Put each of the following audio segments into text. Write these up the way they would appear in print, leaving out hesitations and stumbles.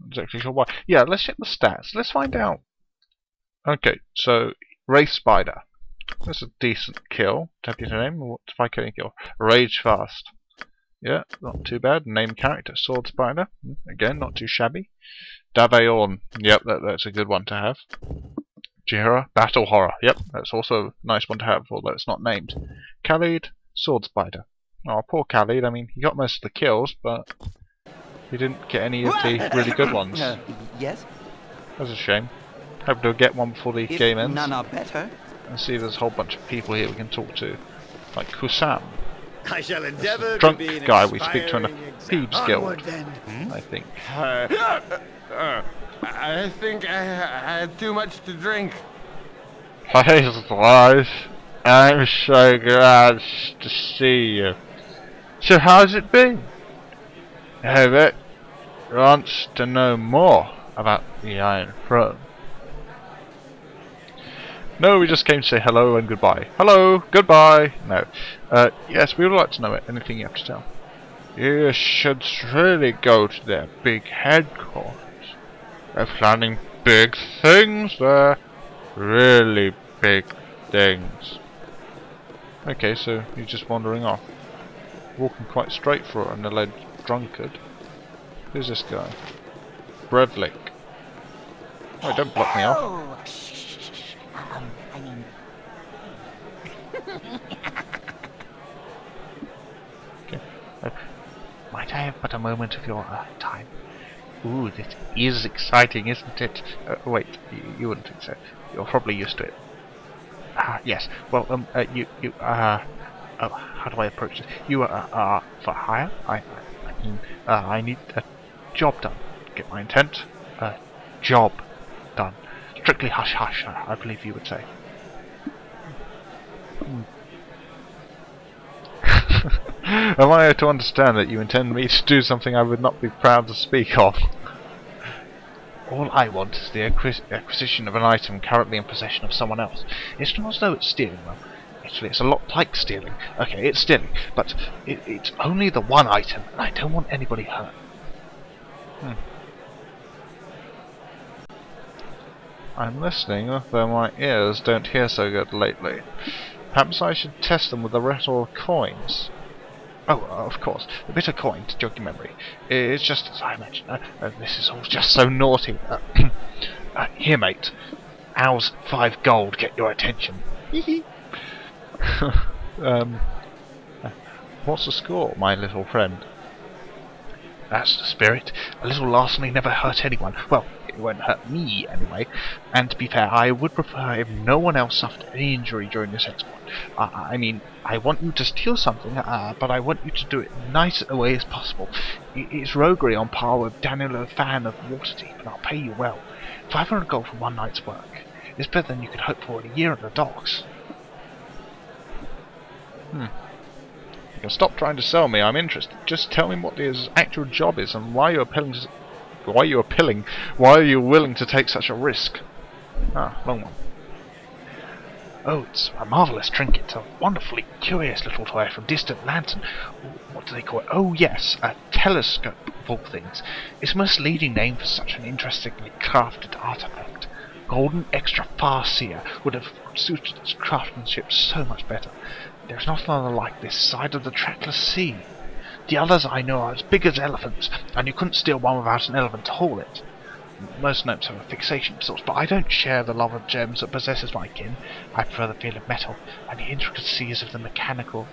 exactly sure why. Yeah, let's check the stats. Let's find out. Okay, so Wraith Spider. That's a decent kill. Deputy name. What's my killing kill? Rage Fast. Yeah, not too bad. Name character, Sword Spider. Again, not too shabby. Daveorn. Yep, that's a good one to have. Jira, Battle Horror. Yep, that's also a nice one to have, although it's not named. Khalid, Sword Spider. Oh, poor Khalid. I mean, he got most of the kills, but he didn't get any of the really good ones. Yes? That's a shame. Hope to get one before the game ends. None are better. And see, there's a whole bunch of people here we can talk to. Like Kusam. I shall endeavor Drunk to be an guy we speak to in a inspiring thieves example. guild, I think. I think I had too much to drink. Hey guys, I'm so glad to see you. So how's it been? Herbert wants to know more about the Iron Throne. No, we just came to say hello and goodbye. Hello, goodbye. No. Yes, we would like to know it. Anything you have to tell. You should really go to their big headquarters. They're planning big things there. Really big things. Okay, so you're just wandering off. Walking quite straight for an alleged drunkard. Who's this guy? Brevlick. Oh, don't block me off. Oh, I mean... Okay. Might I have but a moment of your time? Ooh, this is exciting, isn't it? Wait, you wouldn't think so. You're probably used to it. Yes. Well, oh, how do I approach this? You are for hire? I mean, I need a job done. Get my intent? Job done. Strictly hush hush, I believe you would say. Am I to understand that you intend me to do something I would not be proud to speak of? All I want is the acquisition of an item currently in possession of someone else. It's not as though it's stealing, well, actually it's a lot like stealing. Okay, it's stealing, but it's only the one item, and I don't want anybody hurt. I'm listening, though my ears don't hear so good lately. Perhaps I should test them with a rattle of coins. Oh, of course, a bit of coin to jog your memory. It's just as I mentioned. This is all just so naughty. Here, mate. How's 5 gold get your attention? What's the score, my little friend? That's the spirit. A little larceny never hurt anyone. Well, it won't hurt me anyway. And to be fair, I would prefer if no one else suffered any injury during this exploit. I mean, I want you to steal something, but I want you to do it in as nice a way as possible. It's roguery on par with Daniel Fan of Waterdeep, and I'll pay you well. 500 gold for one night's work. It's better than you could hope for in a year at the docks. You can stop trying to sell me, I'm interested. Just tell me what his actual job is and why you're willing to take such a risk. Long one. Oh, it's a marvellous trinket, a wonderfully curious little toy from distant Lantern. What do they call it? Oh yes, a telescope of all things. It's a misleading name for such an interestingly crafted artifact. Golden Extra Farseer would have suited its craftsmanship so much better. There's not another like this side of the trackless sea. The others I know are as big as elephants, and you couldn't steal one without an elephant to haul it. Most gnomes have a fixation of sorts, but I don't share the love of gems that possesses my kin. I prefer the feel of metal, and the intricacies of the mechanical.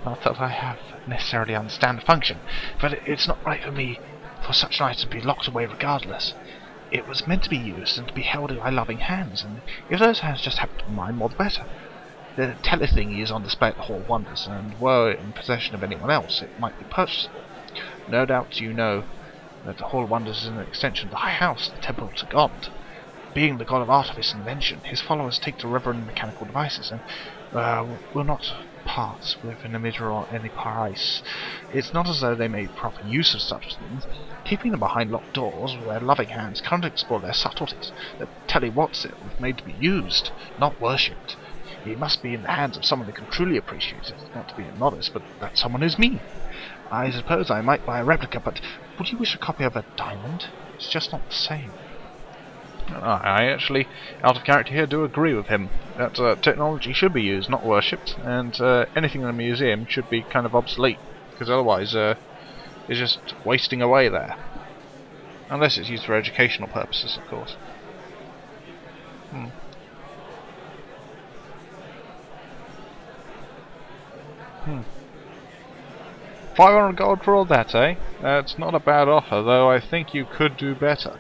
Not that I have necessarily understand the function, but it's not right for me for such an item to be locked away regardless. It was meant to be used and to be held in my loving hands, and if those hands just happen to be mine, more the better. The tele-thingy is on display at the Hall of Wonders, and were it in possession of anyone else, it might be purchasable. No doubt you know that the Hall of Wonders is an extension of the High House, the Temple to God. Being the god of artifice and invention, his followers take to reverend mechanical devices, and will not part with an emitter or any price. It's not as though they made proper use of such things, keeping them behind locked doors where loving hands can't explore their subtleties. The telly what's it was made to be used, not worshipped. It must be in the hands of someone who can truly appreciate it. Not to be modest, but that someone is me. I suppose I might buy a replica, but would you wish a copy of a diamond? It's just not the same. I actually, out of character here, do agree with him that technology should be used, not worshipped, and anything in a museum should be kind of obsolete, because otherwise it's just wasting away there. Unless it's used for educational purposes, of course. 500 gold for all that, eh? That's not a bad offer, though I think you could do better.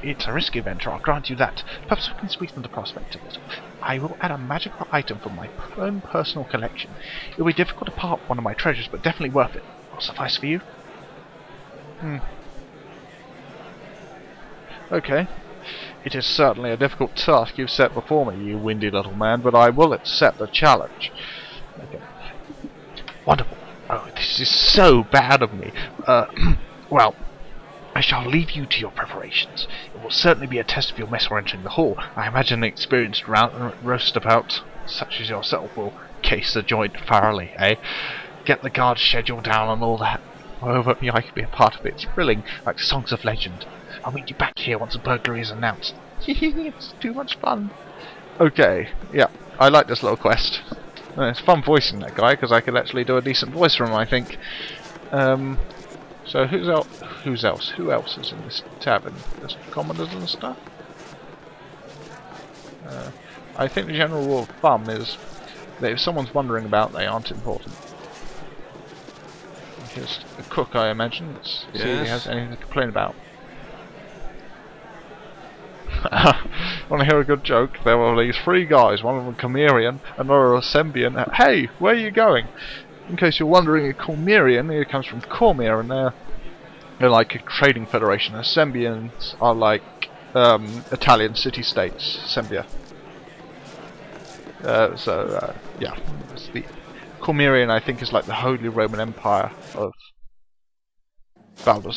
It's a risky venture, I'll grant you that. Perhaps we can sweeten the prospect a little. I will add a magical item from my own personal collection. It will be difficult to part one of my treasures, but definitely worth it. Will suffice for you? Okay. It is certainly a difficult task you've set before me, you windy little man, but I will accept the challenge. Okay. Wonderful. Oh, this is so bad of me. Well, I shall leave you to your preparations. It will certainly be a test of your mess for entering the hall. I imagine an experienced roastabout such as yourself will case the joint thoroughly, eh? Get the guard schedule down and all that. However, I could be a part of it. It's thrilling, like songs of legend. I'll meet you back here once the burglary is announced. It's too much fun. Okay, yeah, I like this little quest. It's fun voicing that guy, because I could actually do a decent voice for him, I think. So who else is in this tavern? Just commoners and stuff? I think the general rule of thumb is that if someone's wondering about, they aren't important. Here's the cook, I imagine. Let's see if he has anything to complain about. Want to hear a good joke? There were these three guys, one of them Comerian, another a Sembian. Hey, where are you going? In case you're wondering, a Comerian here comes from Cormier, and they're like a trading federation. The Sembians are like Italian city-states, Sembia. Yeah, the Cormerian, I think, is like the Holy Roman Empire of Baldur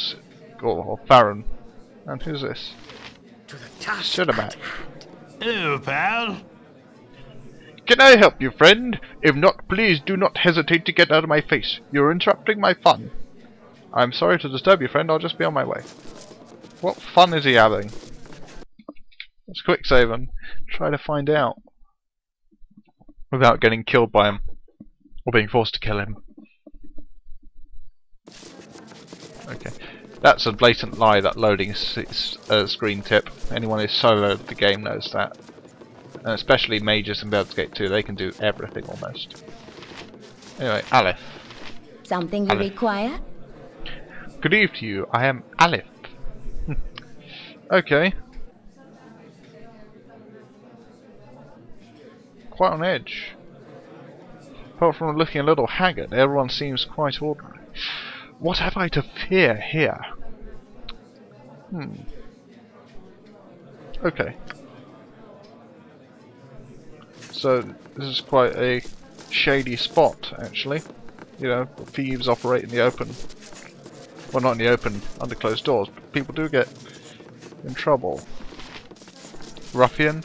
or Farron. And who's this? To the task. Shudderback. Hello, pal. Can I help you, friend? If not, please do not hesitate to get out of my face. You're interrupting my fun. I'm sorry to disturb you, friend. I'll just be on my way. What fun is he having? Let's quick save and try to find out. Without getting killed by him. Or being forced to kill him. Okay. That's a blatant lie, that loading screen tip. Anyone who's soloed the game knows that. And especially mages in Baldur's Gate 2, they can do everything almost. Anyway, Aleph. Something you require? Good eve to you, I am Aleph. Okay. Quite on edge. Apart from looking a little haggard, everyone seems quite ordinary. What have I to fear here? Okay. So this is quite a shady spot, actually. You know, thieves operate in the open. Well, not in the open, under closed doors, but people do get in trouble. Ruffian.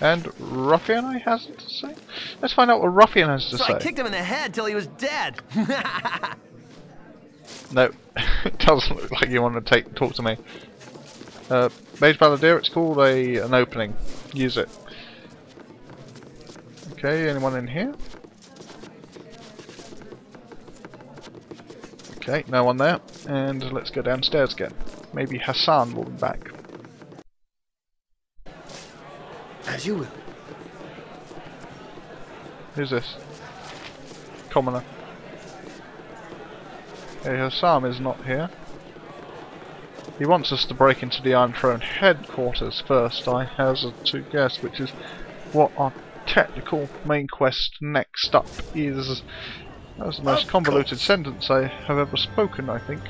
And Ruffian, I has to say? Let's find out what Ruffian has to say. I kicked him in the head till he was dead. No, it doesn't look like you want to talk to me. Mage Baldur, it's called an opening. Use it. Okay, anyone in here? Okay, no one there. And let's go downstairs again. Maybe Hassan will be back. As you will. Who's this? Commoner. Hey, Hassan is not here. He wants us to break into the Iron Throne headquarters first, I hazard to guess, which is what our technical main quest next up is. That was the most convoluted sentence I have ever spoken, I think.